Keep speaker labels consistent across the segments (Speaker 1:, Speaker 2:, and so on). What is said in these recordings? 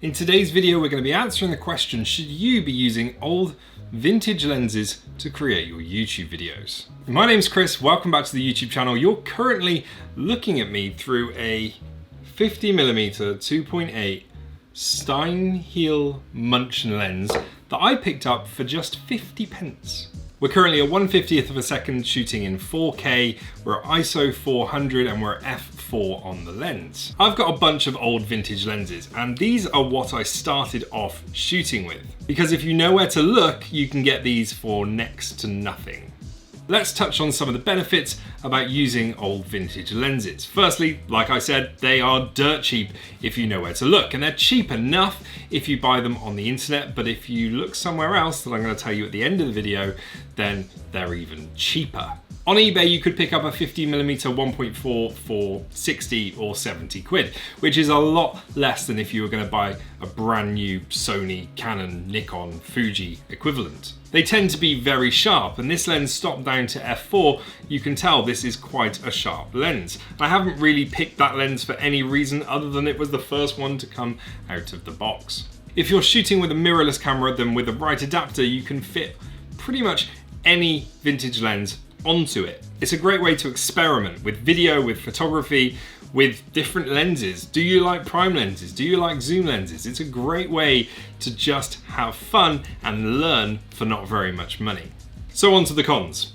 Speaker 1: In today's video, we're going to be answering the question, should you be using old vintage lenses to create your YouTube videos? My name's Chris, welcome back to the YouTube channel. You're currently looking at me through a 50mm 2.8 Steinheel Munchen lens that I picked up for just 50 pence. We're currently at 1/50th of a second shooting in 4K, we're at ISO 400 and we're at f4 on the lens. I've got a bunch of old vintage lenses and these are what I started off shooting with. Because if you know where to look, you can get these for next to nothing. Let's touch on some of the benefits about using old vintage lenses. Firstly, like I said, they are dirt cheap if you know where to look, and they're cheap enough if you buy them on the internet, but if you look somewhere else that I'm going to tell you at the end of the video, then they're even cheaper. On eBay, you could pick up a 50mm 1.4 for 60 or 70 quid, which is a lot less than if you were going to buy a brand new Sony, Canon, Nikon, Fuji equivalent. They tend to be very sharp, and this lens stopped down to f4, you can tell this is quite a sharp lens. I haven't really picked that lens for any reason other than it was the first one to come out of the box. If you're shooting with a mirrorless camera, then with the right adapter, you can fit pretty much any vintage lens onto it. It's a great way to experiment with video, with photography, with different lenses. Do you like prime lenses? Do you like zoom lenses? It's a great way to just have fun and learn for not very much money. So on to the cons.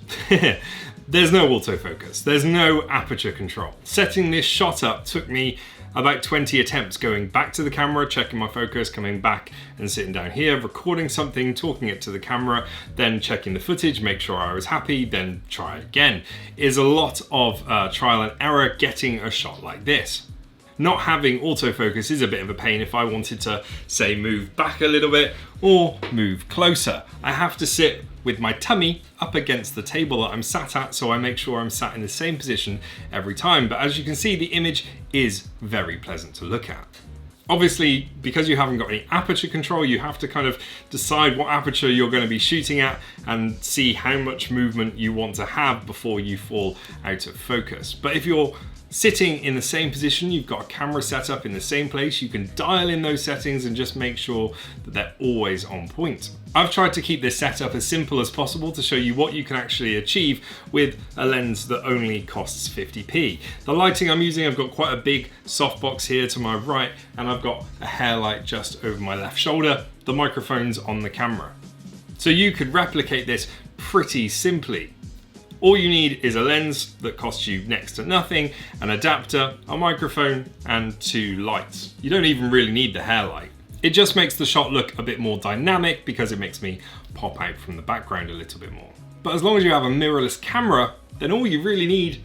Speaker 1: There's no autofocus, there's no aperture control. Setting this shot up took me about 20 attempts, going back to the camera, checking my focus, coming back and sitting down here, recording something, talking it to the camera, then checking the footage, make sure I was happy, then try again. It is a lot of trial and error getting a shot like this. Not having autofocus is a bit of a pain if I wanted to, say, move back a little bit or move closer. I have to sit with my tummy up against the table that I'm sat at, so I make sure I'm sat in the same position every time. But as you can see, the image is very pleasant to look at. Obviously, because you haven't got any aperture control, you have to kind of decide what aperture you're going to be shooting at and see how much movement you want to have before you fall out of focus. But if you're sitting in the same position, you've got a camera set up in the same place, you can dial in those settings and just make sure that they're always on point. I've tried to keep this setup as simple as possible to show you what you can actually achieve with a lens that only costs 50p. The lighting I'm using, I've got quite a big softbox here to my right, and I've got a hair light just over my left shoulder. The microphone's on the camera. So you could replicate this pretty simply. All you need is a lens that costs you next to nothing, an adapter, a microphone, and 2 lights. You don't even really need the hair light. It just makes the shot look a bit more dynamic because it makes me pop out from the background a little bit more. But as long as you have a mirrorless camera, then all you really need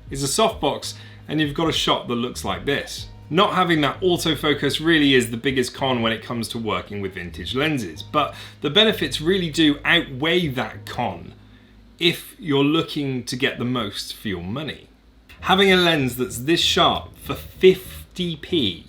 Speaker 1: is a softbox and you've got a shot that looks like this. Not having that autofocus really is the biggest con when it comes to working with vintage lenses, but the benefits really do outweigh that con if you're looking to get the most for your money. Having a lens that's this sharp for 50p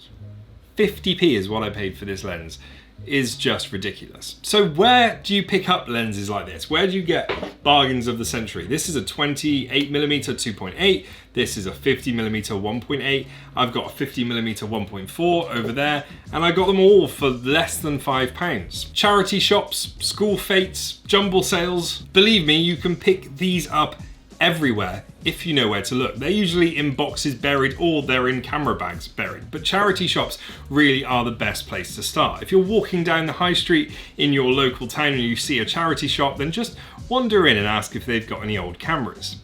Speaker 1: is what I paid for this lens, is just ridiculous. So where do you pick up lenses like this? Where do you get bargains of the century? This is a 28mm 2.8, this is a 50mm 1.8, I've got a 50mm 1.4 over there, and I got them all for less than £5. Charity shops, school fetes, jumble sales, believe me, you can pick these up everywhere if you know where to look. They're usually in boxes buried or they're in camera bags buried, but charity shops really are the best place to start. If you're walking down the high street in your local town and you see a charity shop, then just wander in and ask if they've got any old cameras.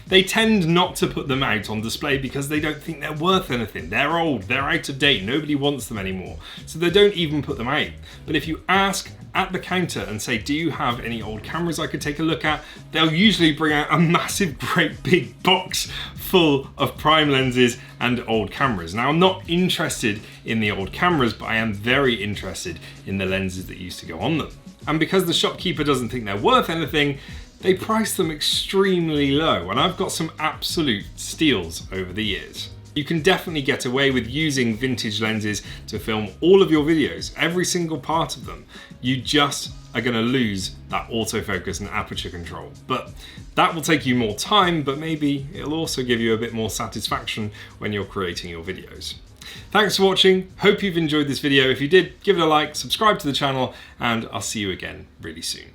Speaker 1: They tend not to put them out on display because they don't think they're worth anything. They're old, they're out of date, nobody wants them anymore. So they don't even put them out. But if you ask at the counter and say, do you have any old cameras I could take a look at? They'll usually bring out a massive, great big box full of prime lenses and old cameras. Now, I'm not interested in the old cameras, but I am very interested in the lenses that used to go on them. And because the shopkeeper doesn't think they're worth anything, they price them extremely low, and I've got some absolute steals over the years. You can definitely get away with using vintage lenses to film all of your videos, every single part of them. You just are going to lose that autofocus and aperture control. But that will take you more time, but maybe it'll also give you a bit more satisfaction when you're creating your videos. Thanks for watching. Hope you've enjoyed this video. If you did, give it a like, subscribe to the channel, and I'll see you again really soon.